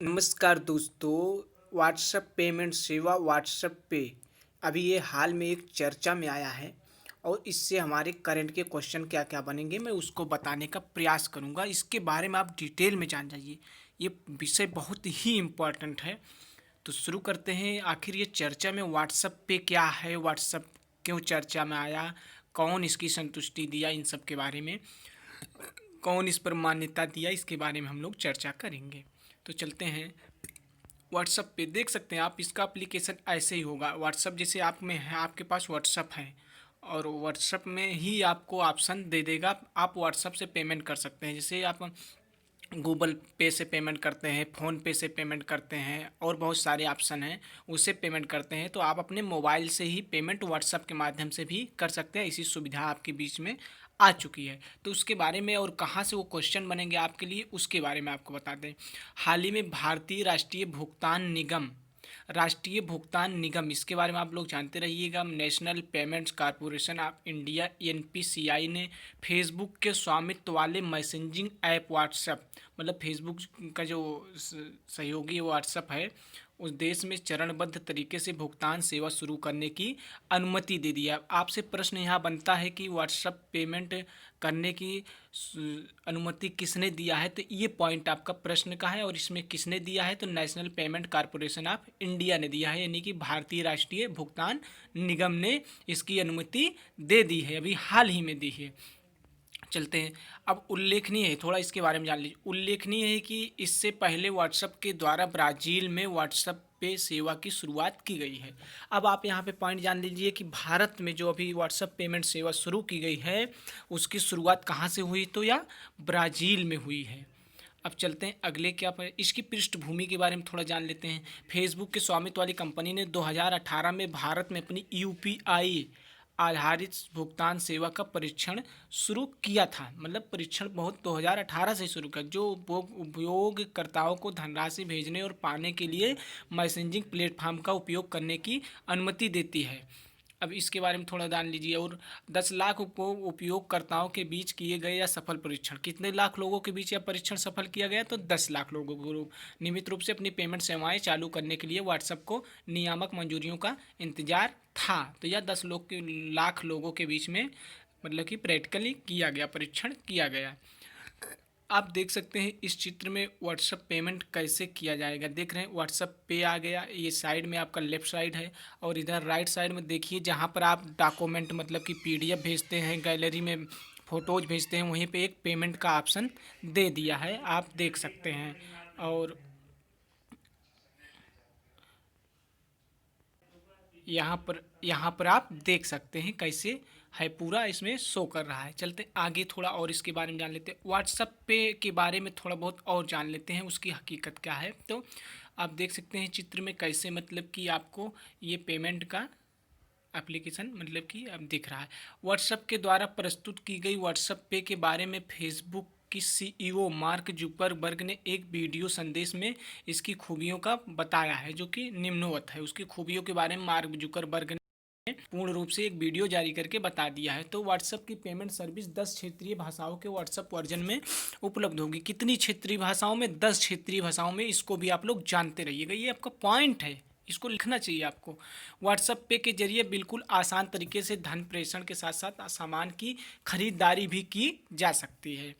नमस्कार दोस्तों। WhatsApp payment सेवा व्हाट्सएप पे अभी ये हाल में एक चर्चा में आया है और इससे हमारे करंट के क्वेश्चन क्या क्या बनेंगे मैं उसको बताने का प्रयास करूँगा। इसके बारे में आप डिटेल में जान जाइए। ये विषय बहुत ही इम्पोर्टेंट है। तो शुरू करते हैं। आखिर ये चर्चा में व्हाट्सएप पे क्या है, व्हाट्सएप क्यों चर्चा में आया, कौन इसकी संतुष्टि दिया, इन सब के बारे में, कौन इस पर मान्यता दिया, इसके बारे में हम लोग चर्चा करेंगे। तो चलते हैं। व्हाट्सअप पे देख सकते हैं आप, इसका एप्लीकेशन ऐसे ही होगा। व्हाट्सअप जैसे आप में है, आपके पास व्हाट्सअप है और व्हाट्सअप में ही आपको ऑप्शन दे देगा, आप व्हाट्सअप से पेमेंट कर सकते हैं। जैसे आप गूगल पे से पेमेंट करते हैं, फ़ोन पे से पेमेंट करते हैं और बहुत सारे ऑप्शन हैं, उससे पेमेंट करते हैं। तो आप अपने मोबाइल से ही पेमेंट व्हाट्सअप के माध्यम से भी कर सकते हैं। इसी सुविधा आपके बीच में आ चुकी है। तो उसके बारे में और कहाँ से वो क्वेश्चन बनेंगे आपके लिए, उसके बारे में आपको बता दें। हाल ही में भारतीय राष्ट्रीय भुगतान निगम इसके बारे में आप लोग जानते रहिएगा। National payments corporation of India NPCI ने फेसबुक के स्वामित्व वाले मैसेजिंग ऐप व्हाट्सएप, मतलब फेसबुक का जो सहयोगी व्हाट्सएप है, उस देश में चरणबद्ध तरीके से भुगतान सेवा शुरू करने की अनुमति दे दिया। आपसे प्रश्न यहाँ बनता है कि व्हाट्सएप पेमेंट करने की अनुमति किसने दिया है। तो ये पॉइंट आपका प्रश्न का है और इसमें किसने दिया है, तो national payment corporation of India ने दिया है, यानी कि भारतीय राष्ट्रीय भुगतान निगम ने इसकी अनुमति दे दी है, अभी हाल ही में दी है। चलते हैं। अब उल्लेखनीय है, थोड़ा इसके बारे में जान लीजिए। उल्लेखनीय है कि इससे पहले व्हाट्सएप के द्वारा ब्राज़ील में व्हाट्सएप पे सेवा की शुरुआत की गई है। अब आप यहाँ पे पॉइंट जान लीजिए कि भारत में जो अभी व्हाट्सएप पेमेंट सेवा शुरू की गई है, उसकी शुरुआत कहाँ से हुई, तो या ब्राज़ील में हुई है। अब चलते हैं अगले क्या पर, इसकी पृष्ठभूमि के बारे में थोड़ा जान लेते हैं। फेसबुक के स्वामित्व वाली कंपनी ने 2018 में भारत में अपनी यूपीआई आधारित भुगतान सेवा का परीक्षण शुरू किया था। मतलब परीक्षण बहुत 2018 से शुरू किया, जो उपयोगकर्ताओं को धनराशि भेजने और पाने के लिए मैसेजिंग प्लेटफॉर्म का उपयोग करने की अनुमति देती है। अब इसके बारे में थोड़ा जान लीजिए। और 10 लाख उपयोगकर्ताओं के बीच किए गए या सफल परीक्षण, कितने लाख लोगों के बीच यह परीक्षण सफल किया गया, तो 10 लाख लोगों को। नियमित रूप से अपनी पेमेंट सेवाएं चालू करने के लिए व्हाट्सएप को नियामक मंजूरियों का इंतजार था। तो यह 10 लाख लोगों के बीच में मतलब कि प्रैक्टिकली किया गया, परीक्षण किया गया। आप देख सकते हैं इस चित्र में व्हाट्सअप पेमेंट कैसे किया जाएगा। देख रहे हैं व्हाट्सअप पे आ गया, ये साइड में आपका लेफ्ट साइड है और इधर राइट साइड में देखिए जहाँ पर आप डॉक्यूमेंट मतलब कि पीडीएफ भेजते हैं, गैलरी में फ़ोटोज़ भेजते हैं, वहीं पे एक पेमेंट का ऑप्शन दे दिया है, आप देख सकते हैं। और यहाँ पर आप देख सकते हैं कैसे है, पूरा इसमें शो कर रहा है। चलते आगे थोड़ा और इसके बारे में जान लेते हैं। व्हाट्सएप पे के बारे में थोड़ा बहुत और जान लेते हैं, उसकी हकीकत क्या है। तो आप देख सकते हैं चित्र में कैसे मतलब कि आपको ये पेमेंट का एप्लीकेशन मतलब कि अब दिख रहा है। व्हाट्सएप के द्वारा प्रस्तुत की गई व्हाट्सएप पे के बारे में फेसबुक की सीईओ मार्क जुकरबर्ग ने एक वीडियो संदेश में इसकी खूबियों का बताया है, जो कि निम्नवत है। उसकी खूबियों के बारे में मार्क जुकरबर्ग ने पूर्ण रूप से एक वीडियो जारी करके बता दिया है। तो व्हाट्सएप की पेमेंट सर्विस 10 क्षेत्रीय भाषाओं के व्हाट्सएप वर्जन में उपलब्ध होगी। कितनी क्षेत्रीय भाषाओं में, 10 क्षेत्रीय भाषाओं में। इसको भी आप लोग जानते रहिएगा, ये आपका पॉइंट है, इसको लिखना चाहिए आपको। व्हाट्सएप पे के जरिए बिल्कुल आसान तरीके से धन प्रेषण के साथ साथ सामान की खरीदारी भी की जा सकती है।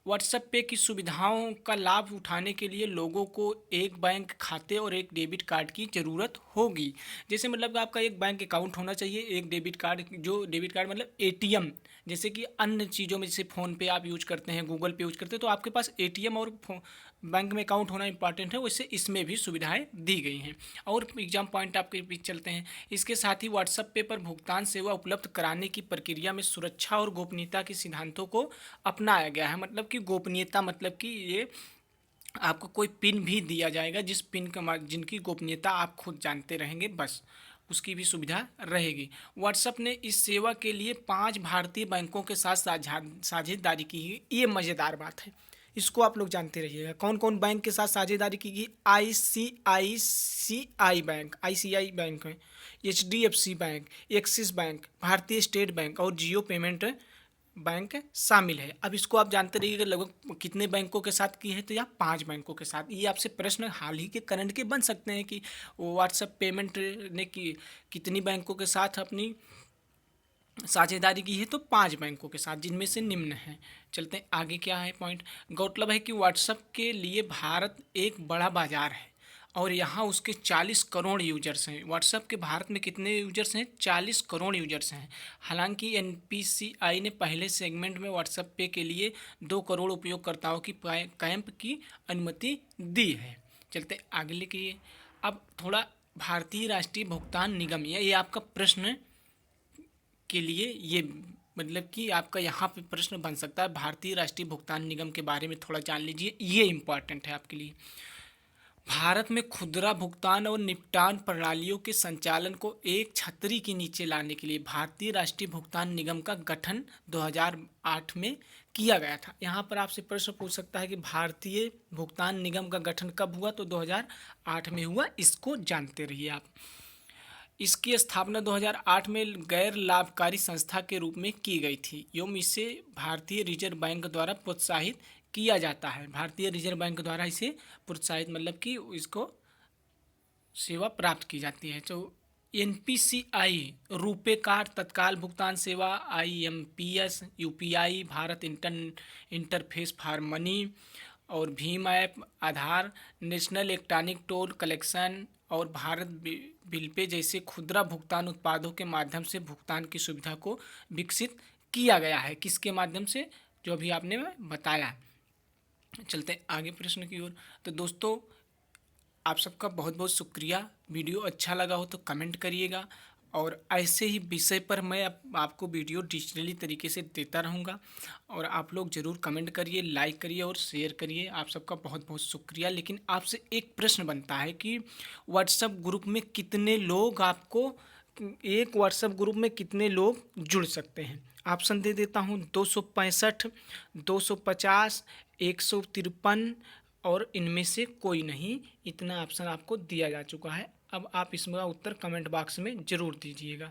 व्हाट्सएप पे की सुविधाओं का लाभ उठाने के लिए लोगों को एक बैंक खाते और एक डेबिट कार्ड की ज़रूरत होगी। जैसे मतलब आपका एक बैंक अकाउंट होना चाहिए, एक डेबिट कार्ड, जो डेबिट कार्ड मतलब एटीएम, जैसे कि अन्य चीज़ों में जैसे फ़ोन पे आप यूज करते हैं, गूगल पे यूज करते हैं, तो आपके पास एटीएम और बैंक में अकाउंट होना इंपॉर्टेंट है। वैसे इसमें भी सुविधाएं दी गई हैं। और एग्जाम पॉइंट आपके बीच चलते हैं। इसके साथ ही व्हाट्सएप पे पर भुगतान सेवा उपलब्ध कराने की प्रक्रिया में सुरक्षा और गोपनीयता के सिद्धांतों को अपनाया गया है। मतलब कि गोपनीयता मतलब कि ये आपको कोई पिन भी दिया जाएगा, जिस पिन का जिनकी गोपनीयता आप खुद जानते रहेंगे, बस उसकी भी सुविधा रहेगी। व्हाट्सएप ने इस सेवा के लिए 5 भारतीय बैंकों के साथ साझेदारी की है। ये मज़ेदार बात है, इसको आप लोग जानते रहिएगा। कौन कौन बैंक के साथ साझेदारी की गई? आईसीआई बैंक है, एचडीएफसी बैंक, एक्सिस बैंक, भारतीय स्टेट बैंक और जियो पेमेंट बैंक शामिल है। अब इसको आप जानते रहिएगा लगभग कितने बैंकों के साथ की है, तो या 5 बैंकों के साथ। ये आपसे प्रश्न हाल ही के करंट के बन सकते हैं कि व्हाट्सएप पेमेंट ने कितनी बैंकों के साथ अपनी साझेदारी की है, तो 5 बैंकों के साथ, जिनमें से निम्न है। चलते हैं आगे, क्या है पॉइंट। गौरतलब है कि व्हाट्सएप के लिए भारत एक बड़ा बाजार है और यहाँ उसके 40 करोड़ यूजर्स हैं। व्हाट्सएप के भारत में कितने यूजर्स हैं? 40 करोड़ यूजर्स हैं। हालांकि एनपीसीआई ने पहले सेगमेंट में व्हाट्सएप पे के लिए 2 करोड़ उपयोगकर्ताओं की कैंप की अनुमति दी है। चलते आगे लिखिए। अब थोड़ा भारतीय राष्ट्रीय भुगतान निगम, ये आपका प्रश्न के लिए, ये मतलब कि आपका यहाँ पे प्रश्न बन सकता है। भारतीय राष्ट्रीय भुगतान निगम के बारे में थोड़ा जान लीजिए, ये इम्पॉर्टेंट है आपके लिए। भारत में खुदरा भुगतान और निपटान प्रणालियों के संचालन को एक छतरी के नीचे लाने के लिए भारतीय राष्ट्रीय भुगतान निगम का गठन 2008 में किया गया था। यहाँ पर आपसे प्रश्न पूछ सकता है कि भारतीय भुगतान निगम का गठन कब हुआ, तो 2008 में हुआ। इसको जानते रहिए आप। इसकी स्थापना 2008 में गैर लाभकारी संस्था के रूप में की गई थी एवं इसे भारतीय रिजर्व बैंक द्वारा प्रोत्साहित किया जाता है। भारतीय रिजर्व बैंक द्वारा इसे प्रोत्साहित मतलब कि इसको सेवा प्राप्त की जाती है। तो एनपीसीआई, रुपे कार्ड, तत्काल भुगतान सेवा, IMPS, UPI, Bharat interface for money और भीम ऐप, आधार, नेशनल इलेक्ट्रॉनिक टोल कलेक्शन और भारत बिल पे जैसे खुदरा भुगतान उत्पादों के माध्यम से भुगतान की सुविधा को विकसित किया गया है। किसके माध्यम से? जो अभी आपने बताया। चलते हैं आगे प्रश्न की ओर। तो दोस्तों, आप सबका बहुत बहुत शुक्रिया। वीडियो अच्छा लगा हो तो कमेंट करिएगा और ऐसे ही विषय पर मैं आपको वीडियो डिजिटली तरीके से देता रहूँगा और आप लोग ज़रूर कमेंट करिए, लाइक करिए और शेयर करिए। आप सबका बहुत बहुत शुक्रिया। लेकिन आपसे एक प्रश्न बनता है कि व्हाट्सएप ग्रुप में कितने लोग एक व्हाट्सएप ग्रुप में कितने लोग जुड़ सकते हैं? ऑप्शन दे देता हूँ, 265, 250, 153 और इनमें से कोई नहीं। इतना ऑप्शन आपको दिया जा चुका है। अब आप इसका उत्तर कमेंट बॉक्स में ज़रूर दीजिएगा।